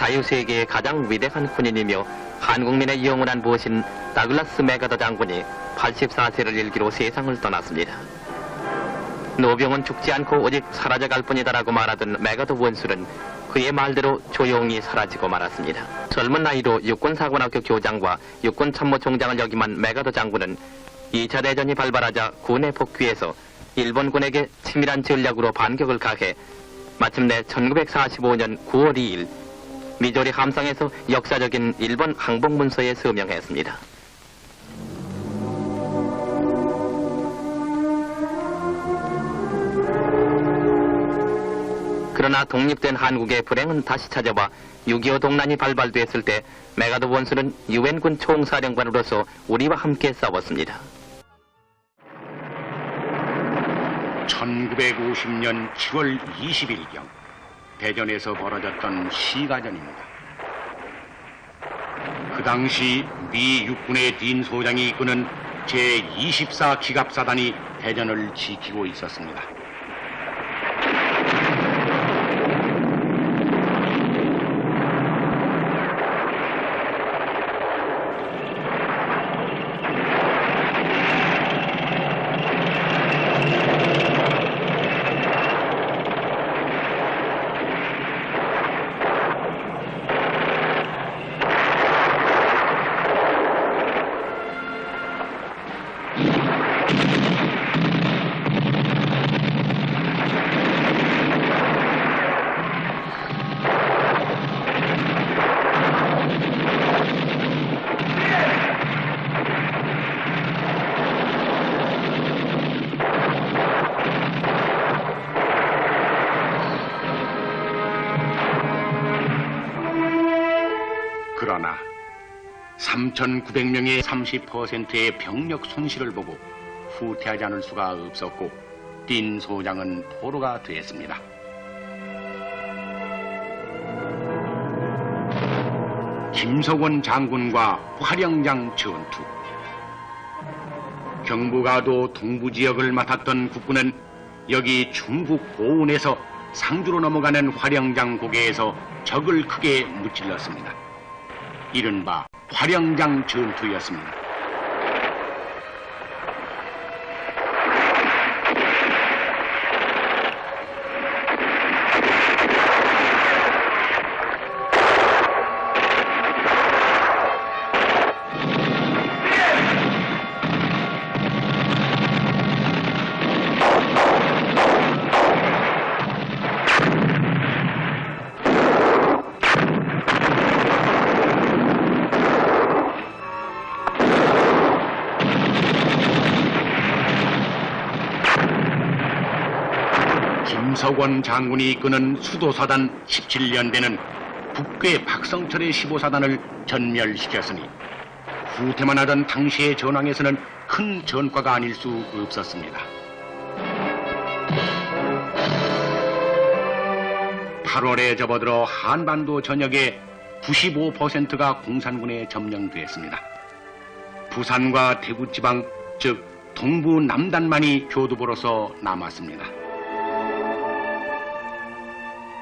자유세계의 가장 위대한 군인이며 한국민의 영원한 부하신 다글라스 맥아더 장군이 84세를 일기로 세상을 떠났습니다. 노병은 죽지 않고 오직 사라져갈 뿐이다라고 말하던 맥아더 원술은 그의 말대로 조용히 사라지고 말았습니다. 젊은 나이로 육군사관학교 교장과 육군참모총장을 역임한 맥아더 장군은 2차 대전이 발발하자 군에 복귀해서 일본군에게 치밀한 전략으로 반격을 가해 마침내 1945년 9월 2일 미조리 함상에서 역사적인 일본 항복문서에 서명했습니다. 그러나 독립된 한국의 불행은 다시 찾아와 6.25 동란이 발발됐을 때 맥아더 원수는 유엔군 총사령관으로서 우리와 함께 싸웠습니다. 1950년 7월 20일경 대전에서 벌어졌던 시가전입니다. 그 당시 미 육군의 딘 소장이 이끄는 제24 기갑사단이 대전을 지키고 있었습니다. 그러나 3,900명의 30%의 병력 손실을 보고 후퇴하지 않을 수가 없었고 딘 소장은 포로가 되었습니다. 김석원 장군과 화령장 전투. 경부가도 동부지역을 맡았던 국군은 여기 중국 보은에서 상주로 넘어가는 화령장 고개에서 적을 크게 무찔렀습니다. 이른바 화령장 전투였습니다. 김석원 장군이 이끄는 수도사단 17연대는 북괴 박성철의 15사단을 전멸시켰으니 후퇴만 하던 당시의 전황에서는 큰 전과가 아닐 수 없었습니다. 8월에 접어들어 한반도 전역의 95%가 공산군에 점령됐습니다. 부산과 대구 지방, 즉 동부 남단만이 교두보로서 남았습니다.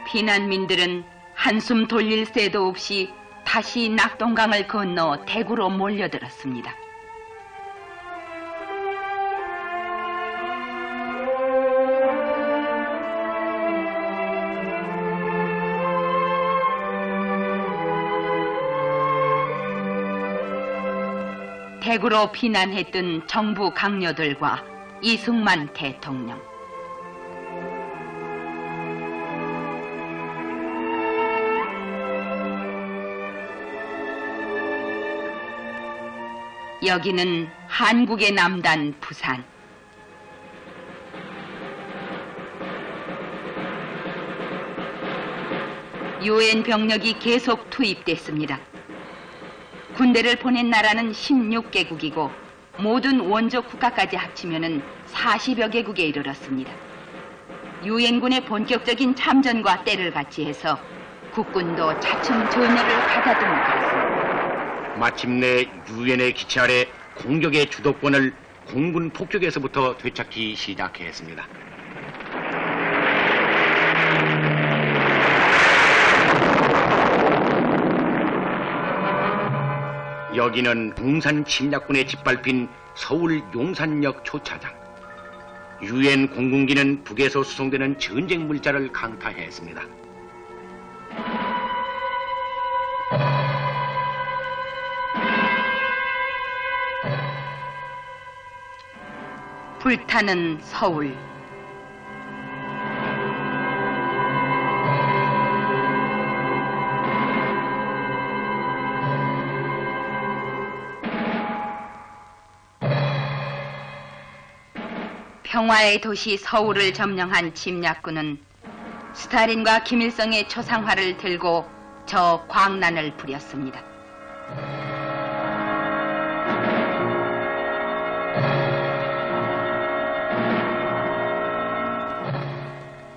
피난민들은 한숨 돌릴 새도 없이 다시 낙동강을 건너 대구로 몰려들었습니다. 대구로 피난했던 정부 강요들과 이승만 대통령. 여기는 한국의 남단 부산. 유엔 병력이 계속 투입됐습니다. 군대를 보낸 나라는 16개국이고 모든 원조 국가까지 합치면 40여 개국에 이르렀습니다. 유엔군의 본격적인 참전과 때를 같이해서 국군도 차츰 전열을 가다듬고 있습니다. 마침내 유엔의 기치 아래 공격의 주도권을 공군 폭격에서부터 되찾기 시작했습니다. 여기는 공산 침략군에 짓밟힌 서울 용산역 초차장. 유엔 공군기는 북에서 수송되는 전쟁 물자를 강타했습니다. 불타는 서울. 평화의 도시 서울을 점령한 침략군은 스탈린과 김일성의 초상화를 들고 저 광란을 부렸습니다.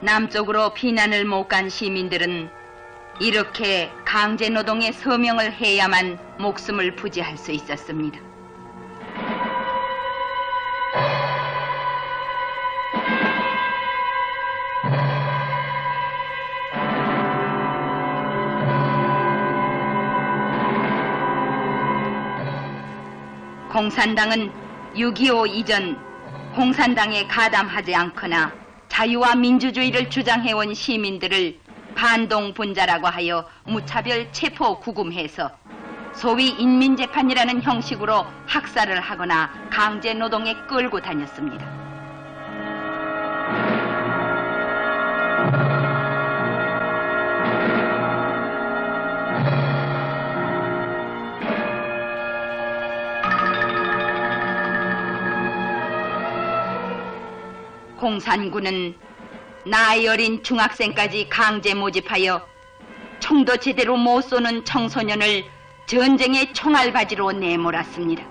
남쪽으로 피난을 못 간 시민들은 이렇게 강제노동의 서명을 해야만 목숨을 부지할 수 있었습니다. 공산당은 6.25 이전 공산당에 가담하지 않거나 자유와 민주주의를 주장해온 시민들을 반동분자라고 하여 무차별 체포 구금해서 소위 인민재판이라는 형식으로 학살을 하거나 강제노동에 끌고 다녔습니다. 공산군은 나이 어린 중학생까지 강제 모집하여 총도 제대로 못 쏘는 청소년을 전쟁의 총알바지로 내몰았습니다.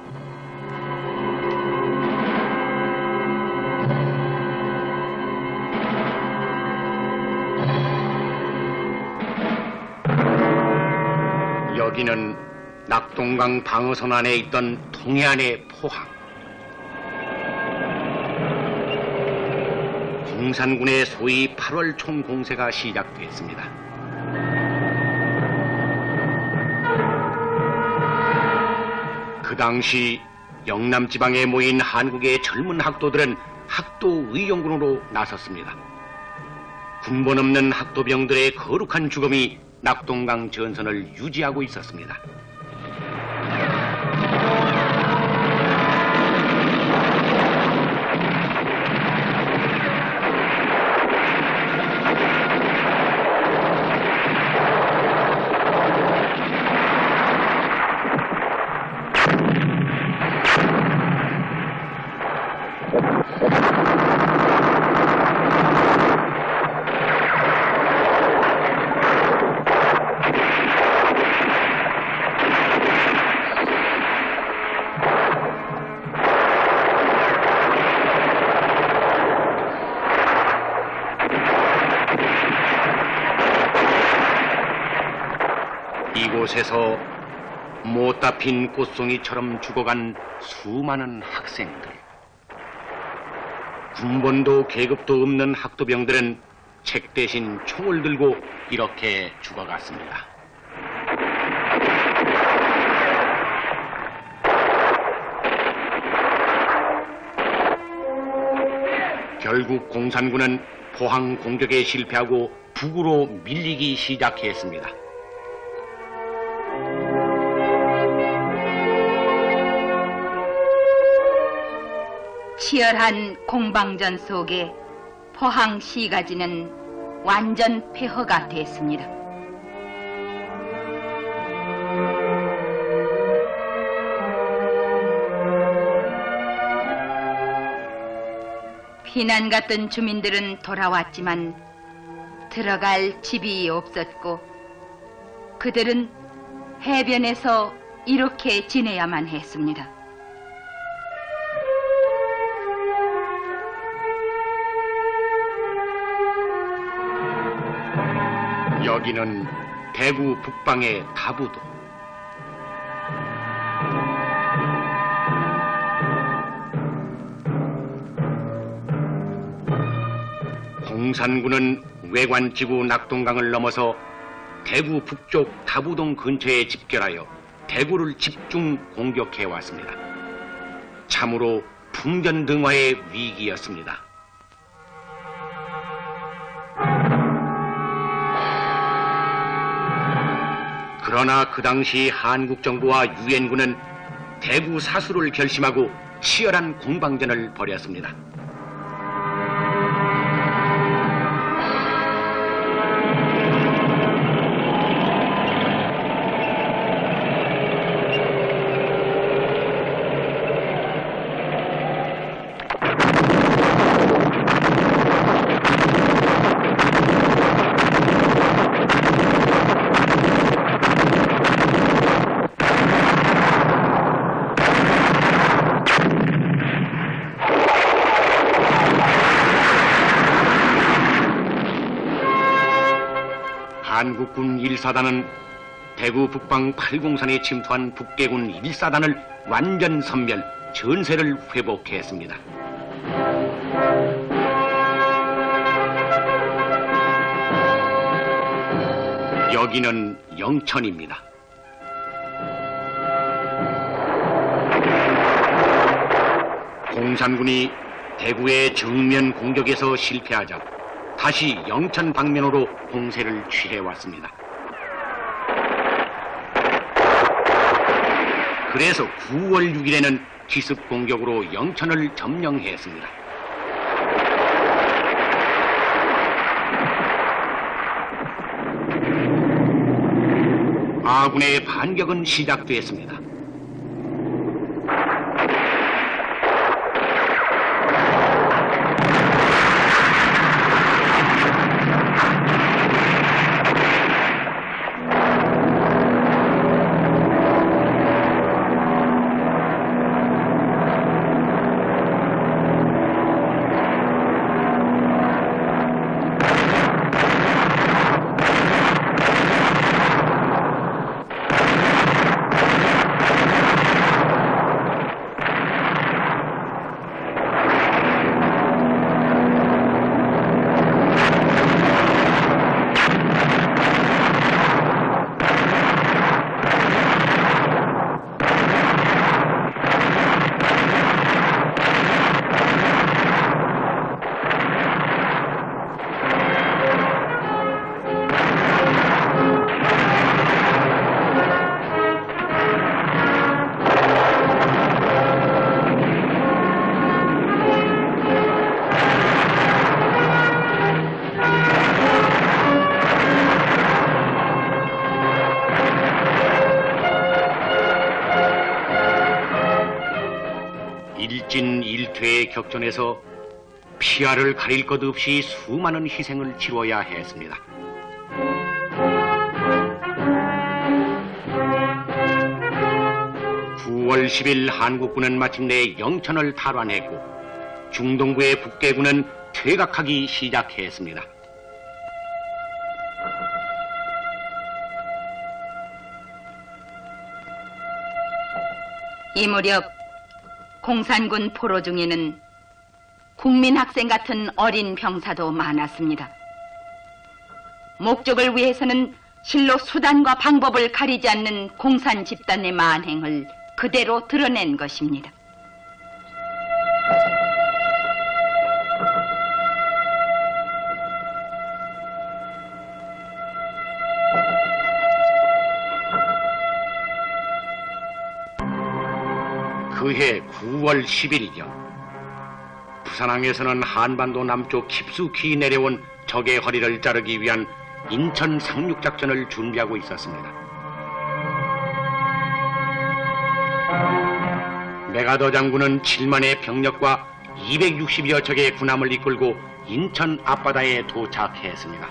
여기는 낙동강 방어선 안에 있던 동해안의 포항. 공산군의 소위 8월 총공세가 시작됐습니다. 그 당시 영남 지방에 모인 한국의 젊은 학도들은 학도 의용군으로 나섰습니다. 군번 없는 학도병들의 거룩한 죽음이 낙동강 전선을 유지하고 있었습니다. 이곳에서 못다 핀 꽃송이처럼 죽어간 수많은 학생들. 군번도 계급도 없는 학도병들은 책 대신 총을 들고 이렇게 죽어갔습니다. 결국 공산군은 포항 공격에 실패하고 북으로 밀리기 시작했습니다. 치열한 공방전 속에 포항 시가지는 완전 폐허가 됐습니다. 피난 갔던 주민들은 돌아왔지만 들어갈 집이 없었고 그들은 해변에서 이렇게 지내야만 했습니다. 여기는 대구 북방의 다부도. 공산군은 외관지구 낙동강을 넘어서 대구 북쪽 다부동 근처에 집결하여 대구를 집중 공격해 왔습니다. 참으로 풍전등화의 위기였습니다. 그러나 그 당시 한국 정부와 유엔군은 대구 사수를 결심하고 치열한 공방전을 벌였습니다. 한국군 1사단은 대구 북방 8공산에 침투한 북계군 1사단을 완전 섬멸, 전세를 회복했습니다. 여기는 영천입니다. 공산군이 대구의 정면 공격에서 실패하자 다시 영천 방면으로 공세를 취해왔습니다. 그래서 9월 6일에는 기습 공격으로 영천을 점령했습니다. 아군의 반격은 시작됐습니다. 일진일퇴의 격전에서 피아를 가릴 것 없이 수많은 희생을 치러야 했습니다. (9월 10일) 한국군은 마침내 영천을 탈환했고 중동부의 북계군은 퇴각하기 시작했습니다. 이 무렵 공산군 포로 중에는 국민학생 같은 어린 병사도 많았습니다. 목적을 위해서는 실로 수단과 방법을 가리지 않는 공산 집단의 만행을 그대로 드러낸 것입니다. 그해 9월 10일이죠. 부산항에서는 한반도 남쪽 깊숙이 내려온 적의 허리를 자르기 위한 인천 상륙작전을 준비하고 있었습니다. 메가더 장군은 7만의 병력과 260여 척의 군함을 이끌고 인천 앞바다에 도착했습니다.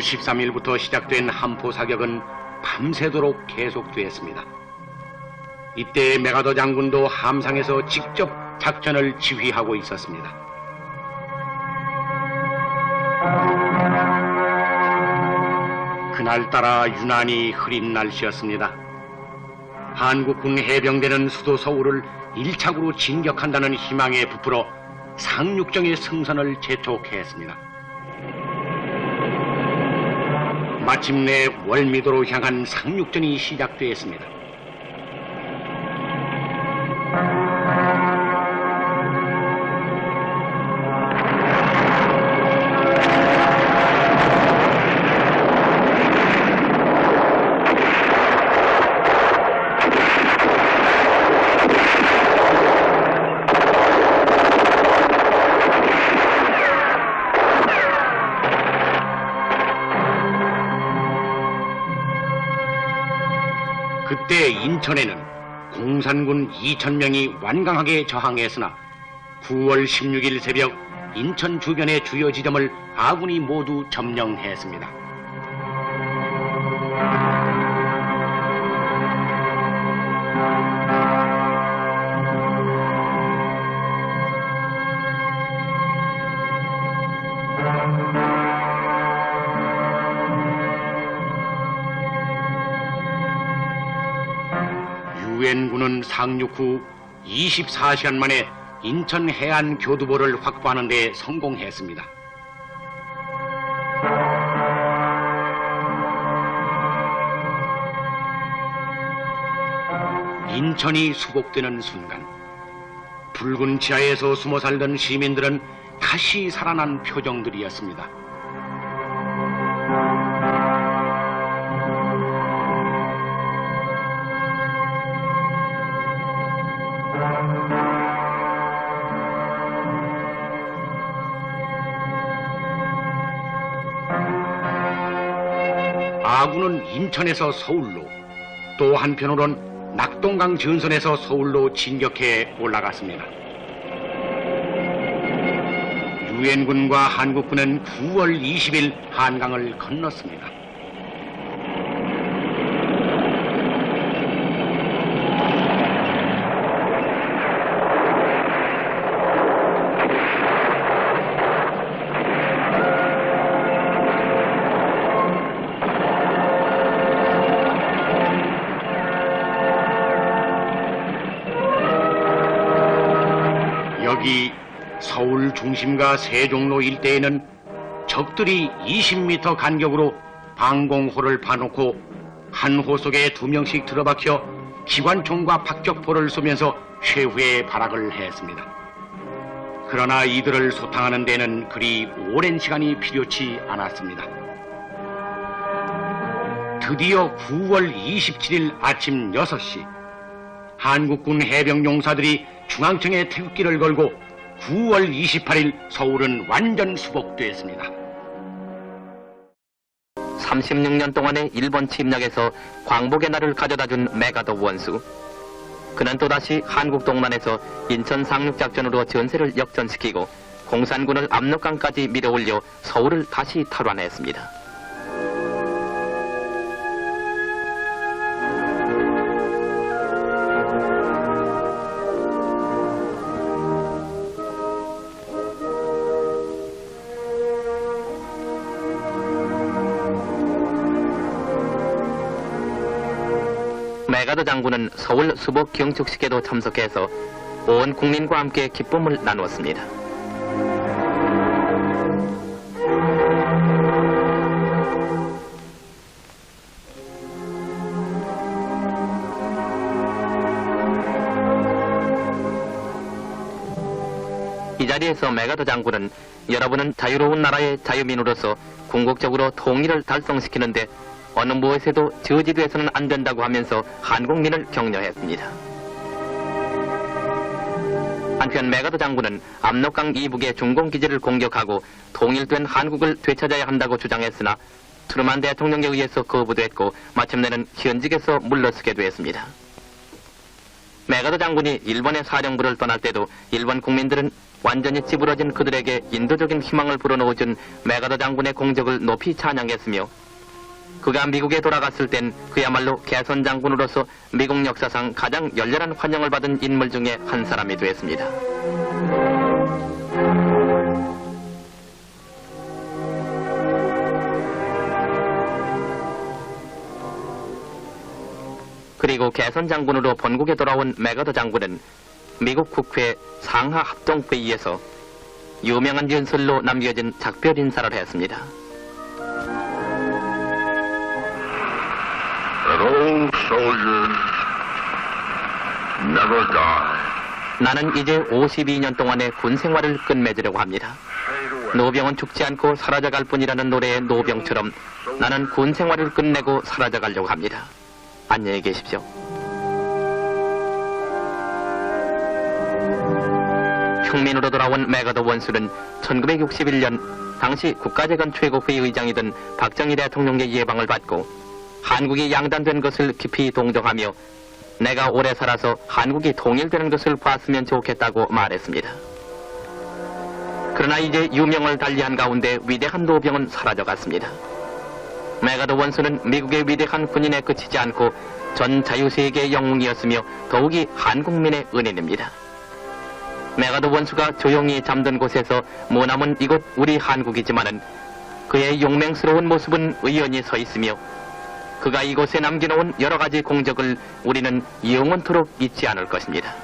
13일부터 시작된 함포 사격은 밤새도록 계속되었습니다. 이때 메가더 장군도 함상에서 직접 작전을 지휘하고 있었습니다. 그날따라 유난히 흐린 날씨였습니다. 한국군 해병대는 수도 서울을 1착으로 진격한다는 희망에 부풀어 상륙정의 승선을 재촉했습니다. 마침내 월미도로 향한 상륙전이 시작되었습니다. 그때 인천에는 공산군 2,000명이 완강하게 저항했으나 9월 16일 새벽 인천 주변의 주요 지점을 아군이 모두 점령했습니다. 유엔군은 상륙 후 24시간 만에 인천 해안 교두보를 확보하는 데 성공했습니다. 인천이 수복되는 순간 붉은 지하에서 숨어 살던 시민들은 다시 살아난 표정들이었습니다. 아군은 인천에서 서울로, 또 한편으론 낙동강 전선에서 서울로 진격해 올라갔습니다. 유엔군과 한국군은 9월 20일 한강을 건넜습니다. 여기 서울 중심과 세종로 일대에는 적들이 20m 간격으로 방공호를 파놓고 한 호 속에 2명씩 들어박혀 기관총과 박격포를 쏘면서 최후의 발악을 했습니다. 그러나 이들을 소탕하는 데는 그리 오랜 시간이 필요치 않았습니다. 드디어 9월 27일 아침 6시 한국군 해병용사들이 중앙청에 태극기를 걸고 9월 28일 서울은 완전 수복되었습니다. 36년 동안의 일본 침략에서 광복의 날을 가져다준 메가더 원수. 그는 또다시 한국 동만에서 인천 상륙작전으로 전세를 역전시키고 공산군을 압록강까지 밀어올려 서울을 다시 탈환했습니다. 메가더 장군은 서울 수복 경축식에도 참석해서 온 국민과 함께 기쁨을 나누었습니다. 이 자리에서 메가더 장군은 여러분은 자유로운 나라의 자유민으로서 궁극적으로 통일을 달성시키는데 어느 무엇에도 저지돼서는 안 된다고 하면서 한국민을 격려했습니다. 한편 메가더 장군은 압록강 이북의 중공 기지를 공격하고 통일된 한국을 되찾아야 한다고 주장했으나 트루만 대통령에 의해서 거부됐고 마침내는 현직에서 물러서게 되었습니다. 메가더 장군이 일본의 사령부를 떠날 때도 일본 국민들은 완전히 찌부러진 그들에게 인도적인 희망을 불어넣어준 메가더 장군의 공적을 높이 찬양했으며 그가 미국에 돌아갔을 땐 그야말로 개선 장군으로서 미국 역사상 가장 열렬한 환영을 받은 인물 중에 한 사람이 되었습니다. 그리고 개선 장군으로 본국에 돌아온 메가더 장군은 미국 국회 상하 합동회의에서 유명한 연설로 남겨진 작별 인사를 했습니다. That old soldiers never die. 나는 이제 52년 동안의 군 생활을 끝맺으려고 합니다. 노병은 죽지 않고 사라져갈 뿐이라는 노래의 노병처럼 나는 군 생활을 끝내고 사라져가려고 합니다. 안녕히 계십시오. 평민으로 돌아온 메가더 원수는 1961년 당시 국가재건 최고회의 의장이던 박정희 대통령의 예방을 받고 한국이 양단된 것을 깊이 동정하며 내가 오래 살아서 한국이 통일되는 것을 봤으면 좋겠다고 말했습니다. 그러나 이제 유명을 달리한 가운데 위대한 노병은 사라져갔습니다. 메가더 원수는 미국의 위대한 군인에 그치지 않고 전 자유세계의 영웅이었으며 더욱이 한국민의 은인입니다. 메가더 원수가 조용히 잠든 곳에서 머나먼 이곳 우리 한국이지만은 그의 용맹스러운 모습은 의연히 서 있으며 그가 이곳에 남겨놓은 여러 가지 공적을 우리는 영원토록 잊지 않을 것입니다.